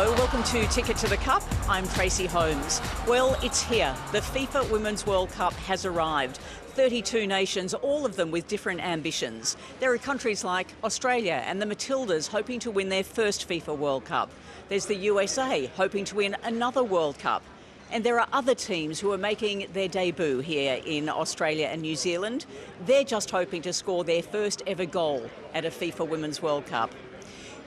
Hello, welcome to Ticket to the Cup. I'm Tracey Holmes. Well, it's here. The FIFA Women's World Cup has arrived. 32 nations, all of them with different ambitions. There are countries like Australia and the Matildas hoping to win their first FIFA World Cup. There's the USA hoping to win another World Cup. And there are other teams who are making their debut here in Australia and New Zealand. They're just hoping to score their first ever goal at a FIFA Women's World Cup.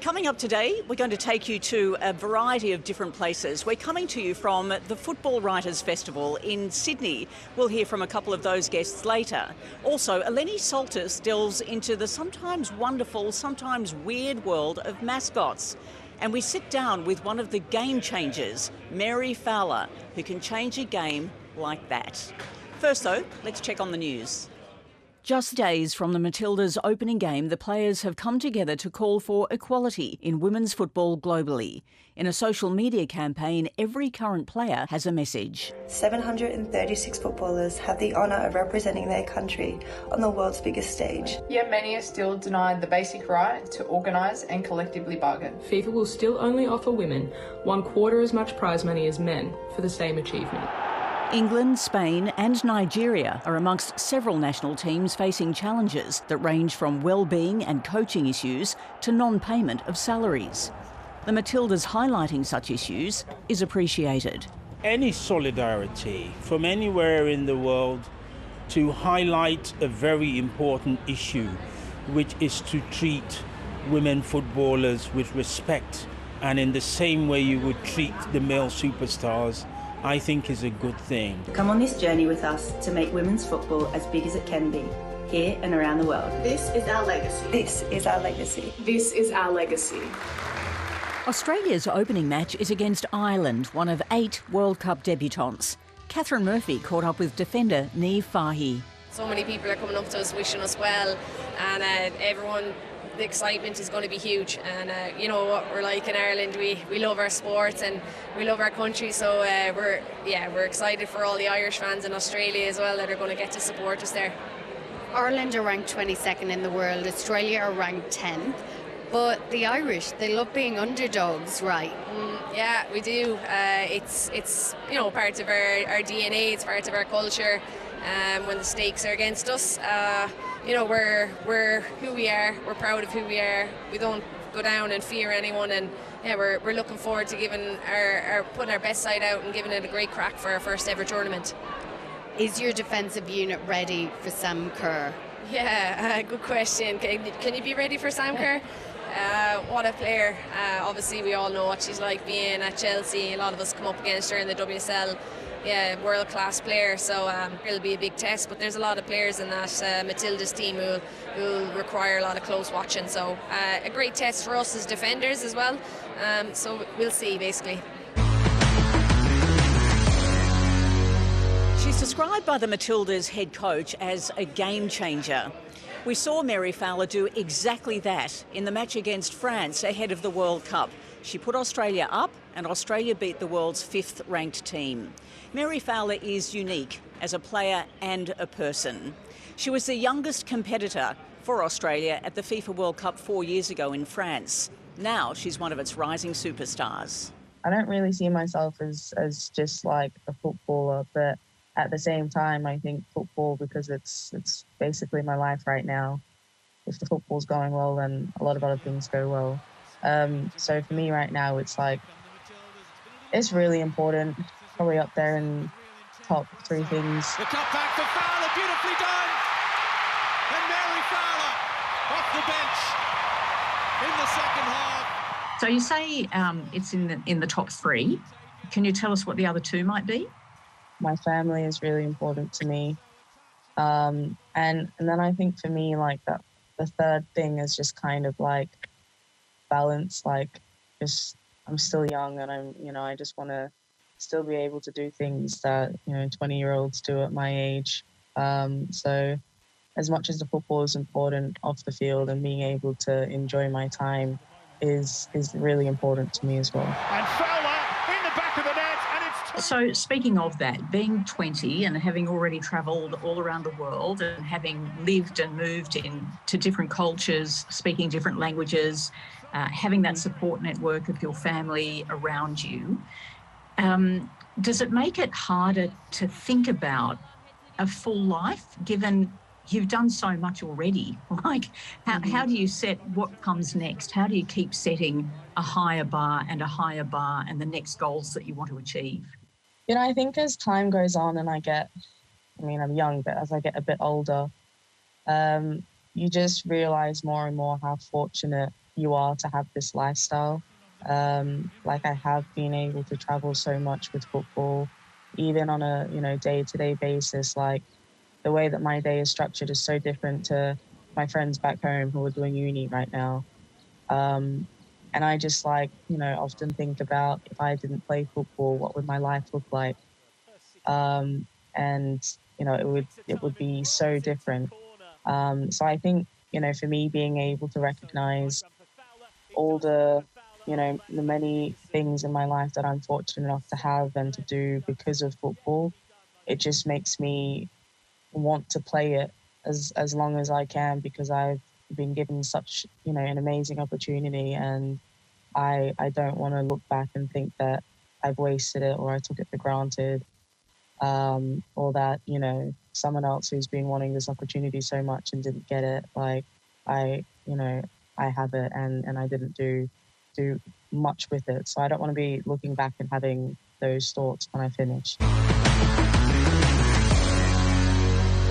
Coming up today, we're going to take you to a variety of different places. We're coming to you from the Football Writers Festival in Sydney. We'll hear from a couple of those guests later. Also, Eleni Soltis delves into the sometimes wonderful, sometimes weird world of mascots. And we sit down with one of the game changers, Mary Fowler, who can change a game like that. First though, let's check on the news. Just days from the Matildas' opening game, the players have come together to call for equality in women's football globally. In a social media campaign, every current player has a message. 736 footballers have the honour of representing their country on the world's biggest stage. Yet many are still denied the basic right to organise and collectively bargain. FIFA will still only offer women 1/4 as much prize money as men for the same achievement. England, Spain and Nigeria are amongst several national teams facing challenges that range from well-being and coaching issues to non-payment of salaries. The Matildas highlighting such issues is appreciated. Any solidarity from anywhere in the world to highlight a very important issue, which is to treat women footballers with respect and in the same way you would treat the male superstars, I think is a good thing. Come on this journey with us to make women's football as big as it can be, here and around the world. This is our legacy. This is our legacy. This is our legacy. Australia's opening match is against Ireland, one of 8 World Cup debutantes. Catherine Murphy caught up with defender Niamh Fahey. So many people are coming up to us wishing us well, and everyone, the excitement is going to be huge. And you know what we're like in Ireland, we love our sport and we love our country, so we're excited for all the Irish fans in Australia as well that are going to get to support us there. Ireland are ranked 22nd in the world, Australia are ranked 10th, but the Irish, they love being underdogs, right? Yeah, we do. It's you know, part of our DNA, it's part of our culture. When the stakes are against us, you know, we're who we are. We're proud of who we are. We don't go down and fear anyone, and yeah, we're looking forward to giving our putting our best side out and giving it a great crack for our first ever tournament. Is your defensive unit ready for Sam Kerr? Yeah, good question. Can you be ready for Sam Kerr? What a player. Obviously, we all know what she's like being at Chelsea. A lot of us come up against her in the WSL. Yeah, world-class player, so it'll be a big test, but there's a lot of players in that Matilda's team who'll require a lot of close watching, so a great test for us as defenders as well, so we'll see, basically. She's described by the Matildas' head coach as a game changer. We saw Mary Fowler do exactly that in the match against France ahead of the World Cup. She put Australia up and Australia beat the world's 5th ranked team. Mary Fowler is unique as a player and a person. She was the youngest competitor for Australia at the FIFA World Cup 4 years ago in France. Now she's one of its rising superstars. I don't really see myself as just like a footballer, but at the same time, I think football, because it's basically my life right now. If the football's going well, then a lot of other things go well. So for me right now, it's like, it's really important, probably up there in top 3 things. The cut back for Fowler, beautifully done! And Mary Fowler off the bench in the second half. So you say it's in the top 3. Can you tell us what the other 2 might be? My family is really important to me. And then I think for me, like that, the third thing is just kind of like balance, like just I'm still young and I just want to still be able to do things that 20-year-olds do at my age. So as much as the football is important off the field, and being able to enjoy my time is really important to me as well. And Fowler in the back of the net, and it's So speaking of that, being 20 and having already travelled all around the world and having lived and moved into different cultures, speaking different languages, having that support network of your family around you, does it make it harder to think about a full life, given you've done so much already? Like, how do you set what comes next? How do you keep setting a higher bar and the next goals that you want to achieve? You know, I think as time goes on and I'm young, but as I get a bit older, you just realise more and more how fortunate you are to have this lifestyle. Like, I have been able to travel so much with football, even on a, day-to-day basis. Like, the way that my day is structured is so different to my friends back home who are doing uni right now. And I just often think about, if I didn't play football, what would my life look like? And, it would be so different. So I think, for me, being able to recognize all the many things in my life that I'm fortunate enough to have and to do because of football, it just makes me want to play it as long as I can, because I've been given such, an amazing opportunity, and I don't want to look back and think that I've wasted it or I took it for granted, or that, someone else who's been wanting this opportunity so much and didn't get it, like I have it and I didn't do much with it. So I don't want to be looking back and having those thoughts when I finish.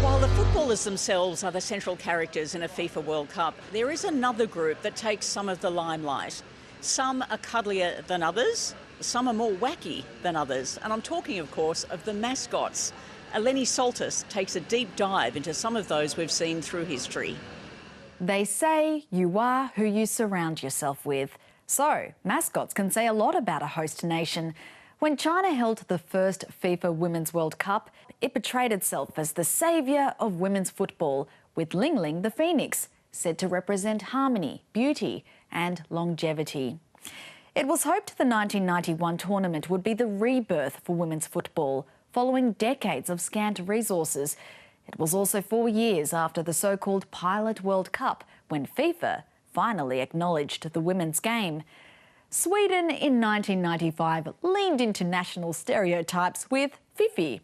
While the footballers themselves are the central characters in a FIFA World Cup, there is another group that takes some of the limelight. Some are cuddlier than others, some are more wacky than others, and I'm talking, of course, of the mascots. Eleni Soltis takes a deep dive into some of those we've seen through history. They say you are who you surround yourself with. So, mascots can say a lot about a host nation. When China held the first FIFA Women's World Cup, it portrayed itself as the saviour of women's football, with Ling Ling the Phoenix, said to represent harmony, beauty and longevity. It was hoped the 1991 tournament would be the rebirth for women's football, following decades of scant resources. It was also 4 years after the so-called Pilot World Cup, when FIFA finally acknowledged the women's game. Sweden in 1995 leaned into national stereotypes with Fifi.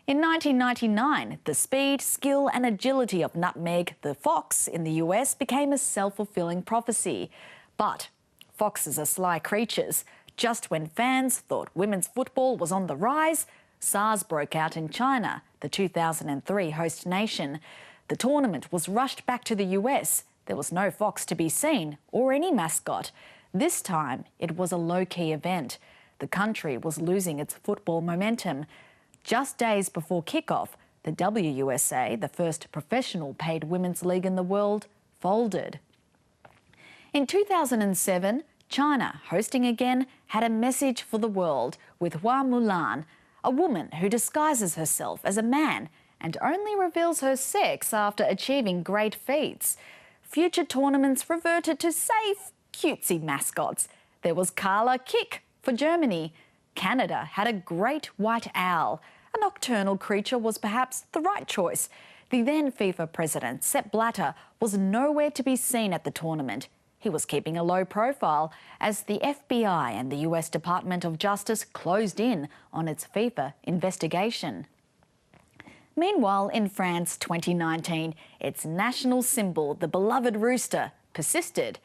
In 1999, the speed, skill and agility of Nutmeg the Fox in the US became a self-fulfilling prophecy. But foxes are sly creatures. Just when fans thought women's football was on the rise, SARS broke out in China, the 2003 host nation. The tournament was rushed back to the US. There was no fox to be seen, or any mascot. This time, it was a low-key event. The country was losing its football momentum. Just days before kick-off, the WUSA, the first professional paid women's league in the world, folded. In 2007, China, hosting again, had a message for the world with Hua Mulan, a woman who disguises herself as a man and only reveals her sex after achieving great feats. Future tournaments reverted to safe, cutesy mascots. There was Carla Kick for Germany. Canada had a great white owl. A nocturnal creature was perhaps the right choice. The then FIFA president, Sepp Blatter, was nowhere to be seen at the tournament. He was keeping a low profile as the FBI and the US Department of Justice closed in on its FIFA investigation. Meanwhile, in France 2019, its national symbol, the beloved rooster, persisted.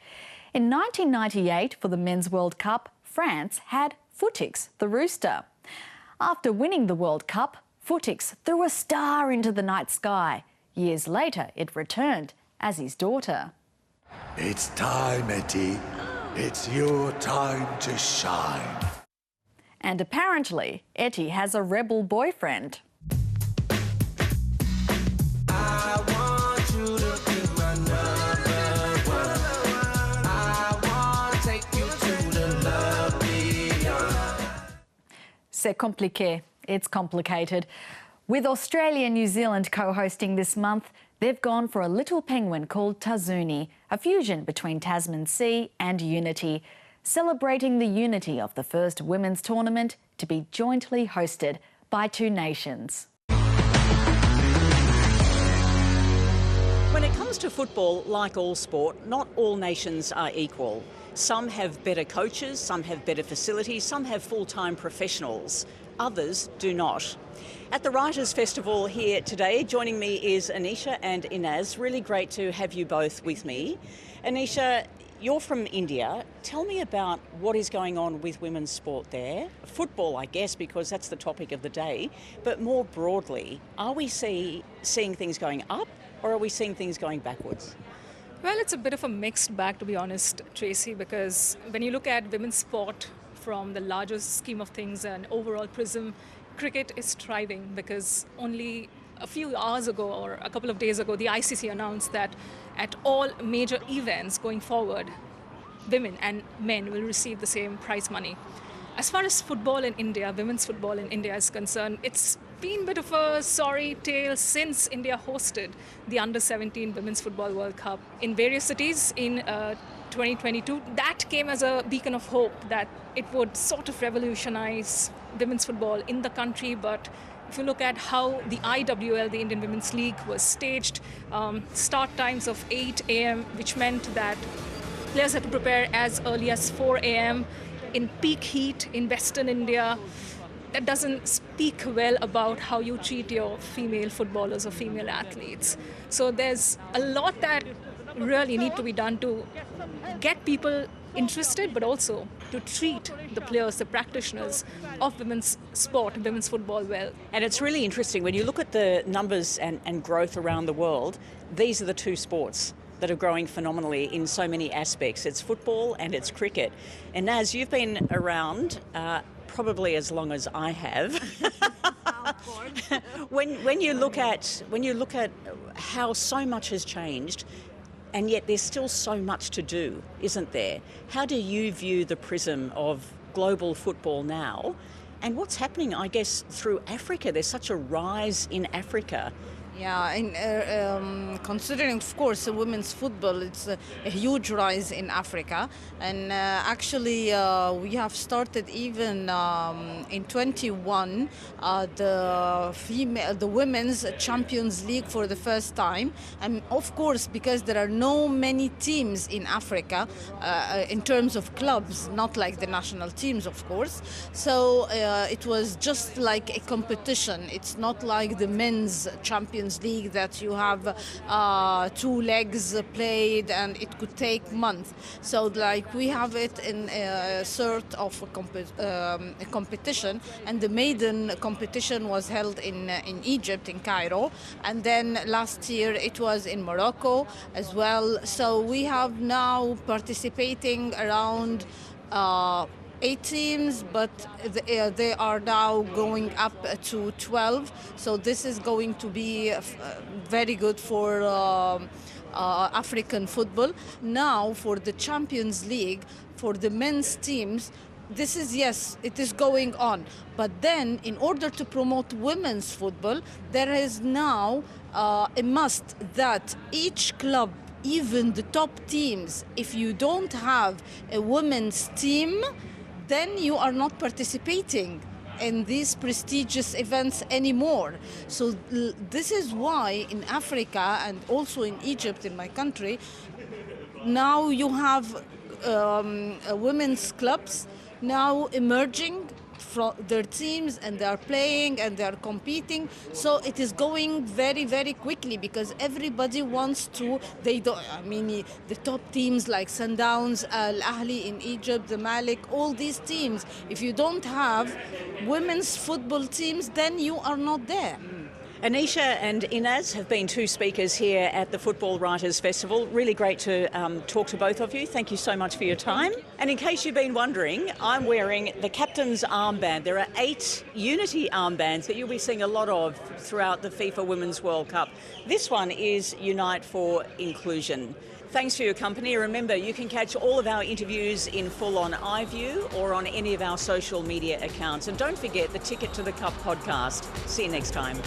In 1998, for the Men's World Cup, France had Footix, the rooster. After winning the World Cup, Footix threw a star into the night sky. Years later, it returned as his daughter. It's time, Etty. It's your time to shine. And apparently, Etty has a rebel boyfriend. C'est compliqué. It's complicated. With Australia and New Zealand co-hosting this month, they've gone for a little penguin called Tazuni, a fusion between Tasman Sea and Unity. celebrating the unity of the first women's tournament to be jointly hosted by two nations. When it comes to football, like all sport, not all nations are equal. Some have better coaches, some have better facilities, some have full-time professionals. Others do not. At the Writers' Festival here today, joining me is Anisha and Inaz. Really great to have you both with me. Anisha, you're from India. Tell me about what is going on with women's sport there. Football, I guess, because that's the topic of the day. But more broadly, are we seeing things going up or are we seeing things going backwards? Well, it's a bit of a mixed bag, to be honest, Tracy, because when you look at women's sport from the larger scheme of things and overall prism, cricket is thriving because only a few hours ago or a couple of days ago, the ICC announced that at all major events going forward, women and men will receive the same prize money. As far as football in India, women's football in India is concerned, it's been a bit of a sorry tale since India hosted the Under-17 Women's Football World Cup in various cities in 2022. That came as a beacon of hope that it would sort of revolutionize women's football in the country. But if you look at how the IWL, the Indian Women's League, was staged, start times of 8 a.m., which meant that players had to prepare as early as 4 a.m. in peak heat in Western India. That doesn't speak well about how you treat your female footballers or female athletes. So there's a lot that really need to be done to get people interested, but also to treat the players, the practitioners of women's sport, women's football well. And it's really interesting, when you look at the numbers and growth around the world, these are the two sports that are growing phenomenally in so many aspects. It's football and it's cricket. And Naz, you've been around probably as long as I have. when you look at how so much has changed, and yet there's still so much to do, isn't there? How do you view the prism of global football now? And what's happening, I guess, through Africa? There's such a rise in Africa. Yeah, and considering, of course, women's football, it's a huge rise in Africa. And actually, we have started even in 21 the Women's Champions League for the first time. And of course, because there are no many teams in Africa in terms of clubs, not like the national teams, of course. So it was just like a competition. It's not like the men's Champions League that you have 2 legs played and it could take months. So like we have it in a sort of a competition, and the maiden competition was held in Egypt, in Cairo, and then last year it was in Morocco as well. So we have now participating around 8 teams, but they are now going up to 12. So this is going to be very good for African football. Now for the Champions League, for the men's teams, this is, yes, it is going on. But then in order to promote women's football, there is now a must that each club, even the top teams, if you don't have a women's team, then you are not participating in these prestigious events anymore. So this is why in Africa and also in Egypt, in my country, now you have women's clubs now emerging from their teams, and they are playing and they are competing. So it is going very, very quickly because everybody wants to. The top teams like Sundowns, Al Ahly in Egypt, the Malik, all these teams. If you don't have women's football teams, then you are not there. Anisha and Inaz have been two speakers here at the Football Writers' Festival. Really great to talk to both of you. Thank you so much for your time. And in case you've been wondering, I'm wearing the captain's armband. There are 8 Unity armbands that you'll be seeing a lot of throughout the FIFA Women's World Cup. This one is Unite for Inclusion. Thanks for your company. Remember, you can catch all of our interviews in full on iView or on any of our social media accounts. And don't forget the Ticket to the Cup podcast. See you next time.